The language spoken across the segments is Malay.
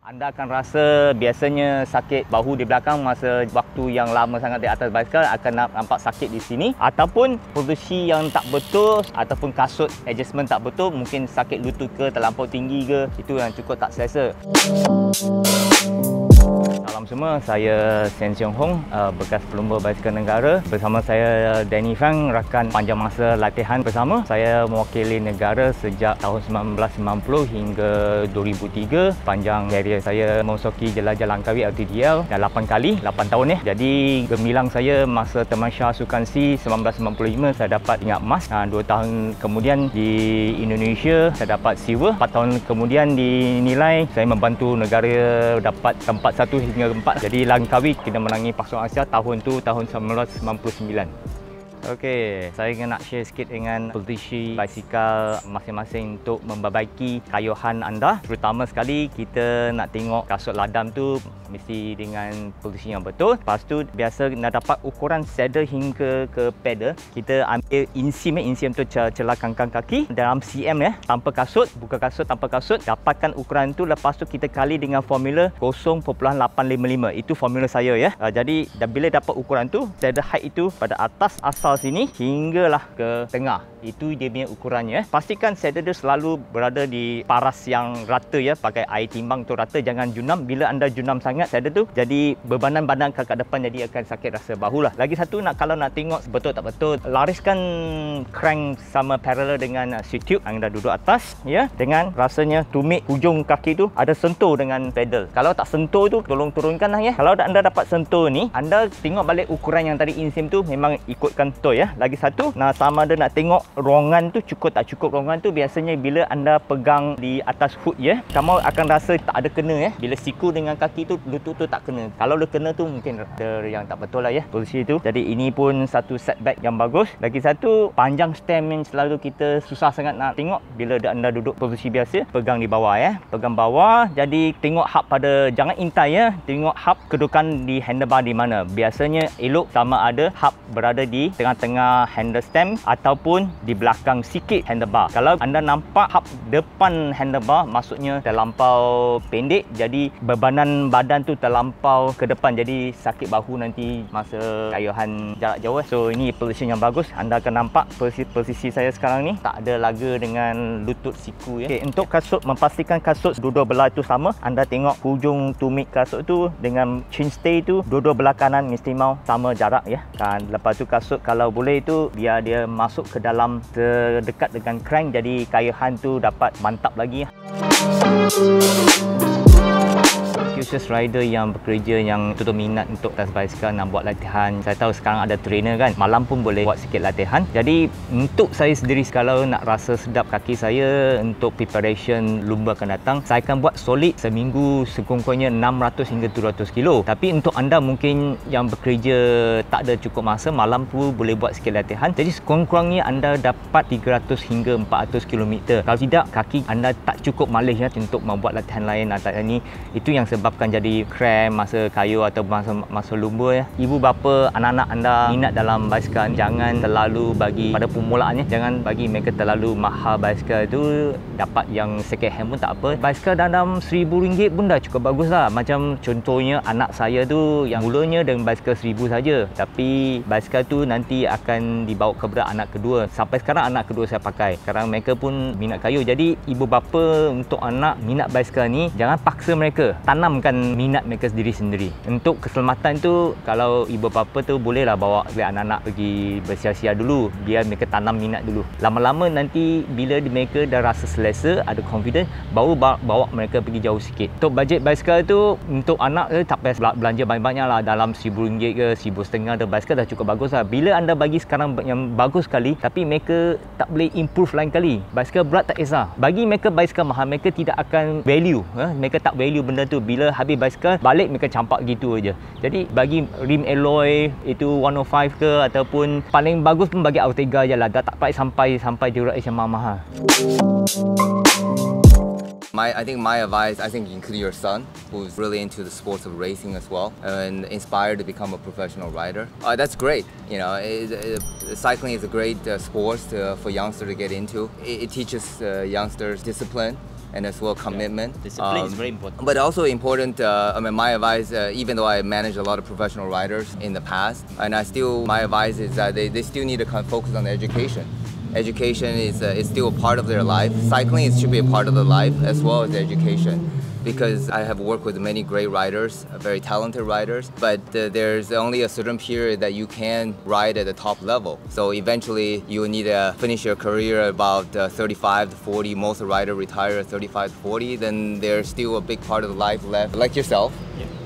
Anda akan rasa biasanya sakit bahu di belakang masa waktu yang lama sangat di atas basikal, akan nampak sakit di sini, ataupun posisi yang tak betul ataupun kasut adjustment tak betul, mungkin sakit lutut ke, terlampau tinggi ke, itu yang cukup tak selesa. Salam semua, saya Sen Siong Hong, bekas pelumba basikal negara. Bersama saya Danny Fang, rakan panjang masa latihan bersama. Saya mewakili negara sejak tahun 1990 hingga 2003. Panjang karier saya memasuki jelajah Langkawi LTDL dah 8 kali, 8 tahun ya. Jadi gemilang saya masa Tamasya Sukan C 1995 saya dapat tingkat emas. 2 tahun kemudian di Indonesia saya dapat silver. 4 tahun kemudian dinilai saya membantu negara dapat tempat 1 hingga 4. Jadi Langkawi kita menangi Pasaran Asia tahun 1999. Okey, saya nak share sikit dengan politisi basikal masing-masing untuk memperbaiki kayuhan anda. Terutama sekali kita nak tengok kasut ladam tu mesti dengan posisi yang betul. Lepas tu biasa nak dapat ukuran saddle hingga ke pedal. Kita ambil inseam tu celah kangkang kaki dalam cm ya, tanpa kasut, buka kasut tanpa kasut. Dapatkan ukuran tu, lepas tu kita kali dengan formula 0.855. Itu formula saya ya. Jadi bila dapat ukuran tu, saddle height itu pada atas asal sini hinggalah ke tengah. Itu dia punya ukurannya. Pastikan saddle dia selalu berada di paras yang rata ya, pakai air timbang tu rata, jangan junam. Bila anda junam sangat saddle tu, jadi bebanan badan ke depan, jadi akan sakit rasa bahu lah. Lagi satu, kalau nak tengok betul tak betul, lariskan crank sama parallel dengan seat tube yang dah duduk atas ya, dengan rasanya tumit hujung kaki tu ada sentuh dengan pedal. Kalau tak sentuh tu tolong turunkan lah ya. Kalau anda dapat sentuh ni, anda tengok balik ukuran yang tadi inseam tu, memang ikutkan betul ya. Lagi satu, sama ada nak tengok rongan tu cukup tak cukup. Rongan tu biasanya bila anda pegang di atas hood ya, kamu akan rasa tak ada kena ya. Bila siku dengan kaki tu, lutut tu tak kena. Kalau dia kena tu mungkin ada yang tak betul lah ya posisi tu. Jadi ini pun satu setback yang bagus. Lagi satu, panjang stem yang selalu kita susah sangat nak tengok bila anda duduk posisi biasa. Pegang di bawah ya, pegang bawah. Jadi tengok hub pada, jangan intai ya, tengok hub kedudukan di handlebar di mana. Biasanya elok sama ada hub berada di tengah-tengah handle stem ataupun di belakang sikit handlebar. Kalau anda nampak hub depan handlebar, maksudnya terlampau pendek, jadi bebanan badan tu terlampau ke depan, jadi sakit bahu nanti masa kayuhan jarak jauh. So ini position yang bagus. Anda akan nampak posisi saya sekarang ni tak ada laga dengan lutut siku ya. Okay, untuk kasut, memastikan kasut dua-dua belah tu sama. Anda tengok hujung tumit kasut tu dengan chin stay tu, dua-dua belah kanan mesti mau sama jarak ya kan. Lepas tu kasut kalau boleh tu biar dia masuk ke dalam terdekat dengan crank, jadi kayuhan tu dapat mantap lagi. Khusus rider yang bekerja, yang tutup minat untuk atas basikal nak buat latihan, saya tahu sekarang ada trainer kan, malam pun boleh buat sikit latihan. Jadi untuk saya sendiri, kalau nak rasa sedap kaki saya untuk preparation lumba akan datang, saya akan buat solid seminggu sekurang-kurangnya 600 hingga 700 kilo. Tapi untuk anda mungkin yang bekerja tak ada cukup masa, malam pun boleh buat sikit latihan. Jadi sekurang-kurangnya anda dapat 300 hingga 400 km. Kalau tidak, kaki anda tak cukup malih ya untuk membuat latihan lain atau ini. Itu yang sebabkan jadi cramp masa kayu atau masa lumba ya. Ibu bapa, anak-anak anda minat dalam basikal, jangan terlalu bagi pada permulaannya, jangan bagi mereka terlalu mahal basikal tu. Dapat yang second hand pun tak apa. Basikal dalam RM1000 pun dah cukup bagus lah. Macam contohnya anak saya tu yang mulanya dengan basikal 1000 saja, tapi basikal tu nanti akan dibawa kepada anak kedua. Sampai sekarang anak kedua saya pakai. Sekarang mereka pun minat kayu. Jadi ibu bapa untuk anak minat basikal ni, jangan paksa mereka, tanamkan minat mereka sendiri-sendiri. Untuk keselamatan tu, kalau ibu bapa tu bolehlah bawa anak-anak pergi bersia-sia dulu, biar mereka tanam minat dulu. Lama-lama nanti bila mereka dah rasa selesa, ada confidence, baru bawa mereka pergi jauh sikit. Untuk bajet basikal tu, untuk anak tak payah belanja banyak-banyak lah, dalam RM1000 ke RM1500 dah basikal dah cukup bagus lah. Bila anda bagi sekarang yang bagus sekali, tapi mereka tak boleh improve lain kali. Basikal berat tak kisah, bagi mereka basikal mahal, mereka tidak akan value mereka tak value benda tu. Bila habis basikal, balik mereka campak gitu aja. Jadi bagi rim alloy itu 105 ke, ataupun paling bagus pun bagi Ortega je lah, dah tak payah sampai jurat yang mahal. I think my advice, including your son, who's really into the sports of racing as well, and inspired to become a professional rider. That's great. You know, cycling is a great sport for youngsters to get into. It teaches youngsters discipline, and as well commitment. Discipline is very important. But also important, I mean, my advice, even though I managed a lot of professional riders in the past, and my advice is that they still need to focus on education. Education is still a part of their life. Cycling should be a part of their life as well as education. Because I have worked with many great riders, very talented riders, but there's only a certain period that you can ride at the top level. So eventually you will need to finish your career at about 35 to 40. Most riders retire at 35 to 40. Then there's still a big part of the life left, like yourself,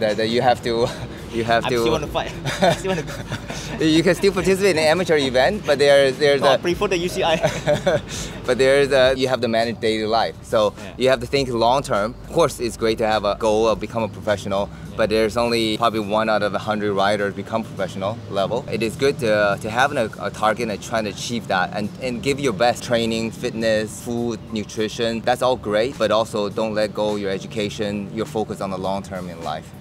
that you have to. I still want to fight. I still want to. You can still participate in an amateur event, but there's I prefer the UCI. But you have to manage daily life. So you have to think long term. Of course, it's great to have a goal of become a professional, but there's only probably 1 out of 100 riders become professional level. It is good to have a target and trying to achieve that and give your best. Training, fitness, food, nutrition, that's all great, but also don't let go of your education, your focus on the long term in life.